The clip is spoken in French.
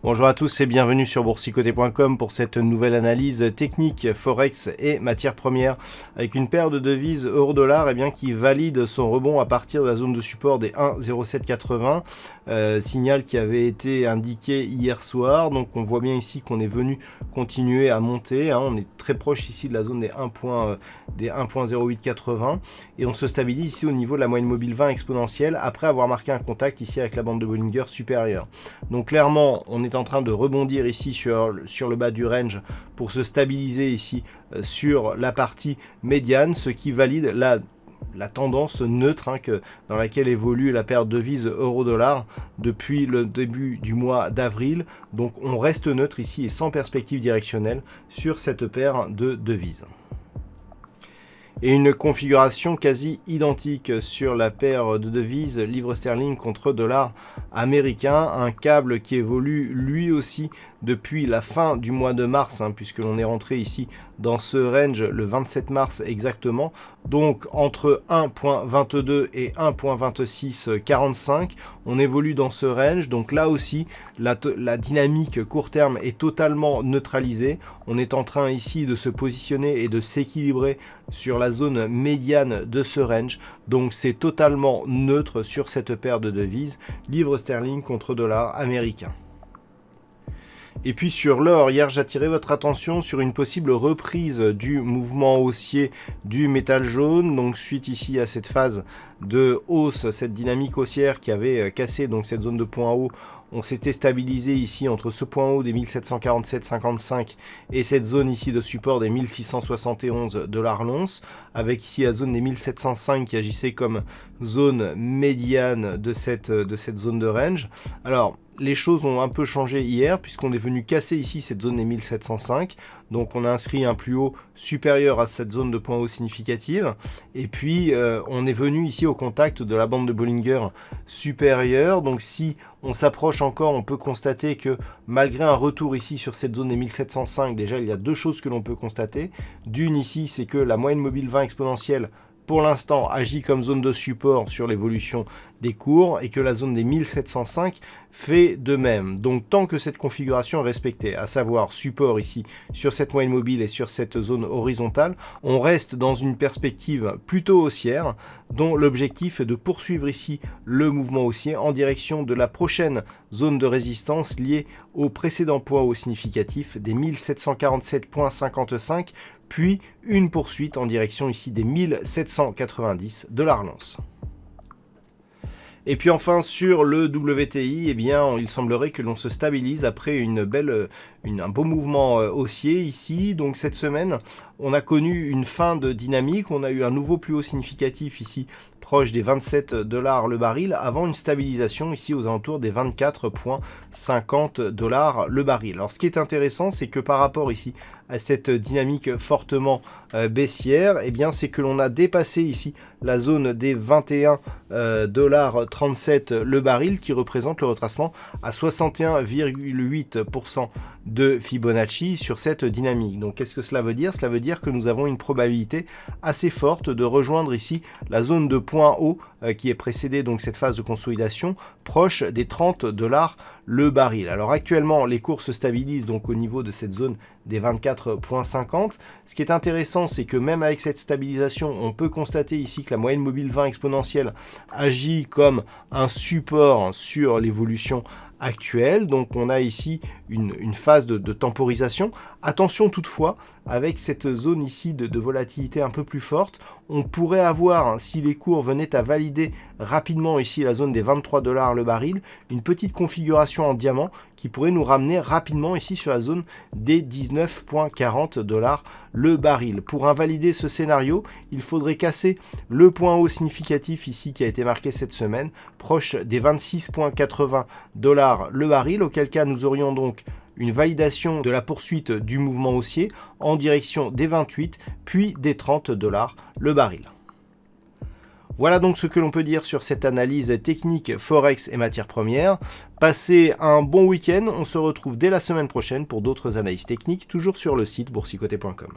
Bonjour à tous et bienvenue sur boursicoté.com pour cette nouvelle analyse technique Forex et matières premières avec une paire de devises euro-dollar qui valide son rebond à partir de la zone de support des 1,0780, signal qui avait été indiqué hier soir. Donc on voit bien ici qu'on est venu continuer à monter, on est très proche ici de la zone des 1.0880 et on se stabilise ici au niveau de la moyenne mobile 20 exponentielle après avoir marqué un contact ici avec la bande de Bollinger supérieure. Donc clairement on est en train de rebondir ici sur le bas du range pour se stabiliser ici sur la partie médiane, ce qui valide la tendance neutre dans laquelle évolue la paire de devises euro-dollar depuis le début du mois d'avril. Donc on reste neutre ici et sans perspective directionnelle sur cette paire de devises. Et une configuration quasi identique sur la paire de devises livre sterling contre dollar américain, un câble qui évolue lui aussi depuis la fin du mois de mars, puisque l'on est rentré ici dans ce range le 27 mars exactement, donc entre 1.22 et 1.2645, on évolue dans ce range, donc là aussi la dynamique court terme est totalement neutralisée, on est en train ici de se positionner et de s'équilibrer sur la zone médiane de ce range, donc c'est totalement neutre sur cette paire de devises, livre sterling contre dollar américain. Et puis sur l'or, hier j'attirais votre attention sur une possible reprise du mouvement haussier du métal jaune, donc suite ici à cette phase de hausse, cette dynamique haussière qui avait cassé donc cette zone de point haut. On s'était stabilisé ici entre ce point haut des 1747,55 et cette zone ici de support des 1671 $ l'once, avec ici la zone des 1705 qui agissait comme zone médiane de cette zone de range. Alors, les choses ont un peu changé hier puisqu'on est venu casser ici cette zone des 1705. Donc on a inscrit un plus haut supérieur à cette zone de point haut significative. Et puis on est venu ici au contact de la bande de Bollinger supérieure. Donc si on s'approche encore, on peut constater que malgré un retour ici sur cette zone des 1705, déjà il y a deux choses que l'on peut constater. D'une ici, c'est que la moyenne mobile 20 exponentielle pour l'instant agit comme zone de support sur l'évolution des cours et que la zone des 1705 fait de même. Donc tant que cette configuration est respectée, à savoir support ici sur cette moyenne mobile et sur cette zone horizontale, on reste dans une perspective plutôt haussière dont l'objectif est de poursuivre ici le mouvement haussier en direction de la prochaine zone de résistance liée au précédent point haut significatif des 1747,55 puis une poursuite en direction ici des 1790 $ l'once. Et puis enfin sur le WTI, il semblerait que l'on se stabilise après un beau mouvement haussier ici. Donc cette semaine, on a connu une fin de dynamique, on a eu un nouveau plus haut significatif ici proche des 27 $ le baril avant une stabilisation ici aux alentours des 24,50 $ le baril. Alors ce qui est intéressant, c'est que par rapport ici à cette dynamique fortement baissière, c'est que l'on a dépassé ici la zone des 21,37 $ le baril qui représente le retracement à 61,8% de Fibonacci sur cette dynamique. Donc qu'est-ce que cela veut dire? Cela veut dire que nous avons une probabilité assez forte de rejoindre ici la zone de point haut qui est précédée donc cette phase de consolidation proche des 30 $ le baril. Alors actuellement les cours se stabilisent donc au niveau de cette zone des 24,50. Ce qui est intéressant, c'est que même avec cette stabilisation, on peut constater ici que la moyenne mobile 20 exponentielle agit comme un support sur l'évolution actuelle. Donc on a ici une phase de temporisation. Attention toutefois, avec cette zone ici de volatilité un peu plus forte, on pourrait avoir, si les cours venaient à valider rapidement ici la zone des 23 $ le baril, une petite configuration en diamant qui pourrait nous ramener rapidement ici sur la zone des 19,40 $ le baril. Pour invalider ce scénario, il faudrait casser le point haut significatif ici qui a été marqué cette semaine, proche des 26,80 $ le baril, auquel cas nous aurions donc une validation de la poursuite du mouvement haussier en direction des 28 puis des 30 $ le baril. Voilà donc ce que l'on peut dire sur cette analyse technique Forex et matières premières. Passez un bon week-end, on se retrouve dès la semaine prochaine pour d'autres analyses techniques, toujours sur le site boursicoté.com.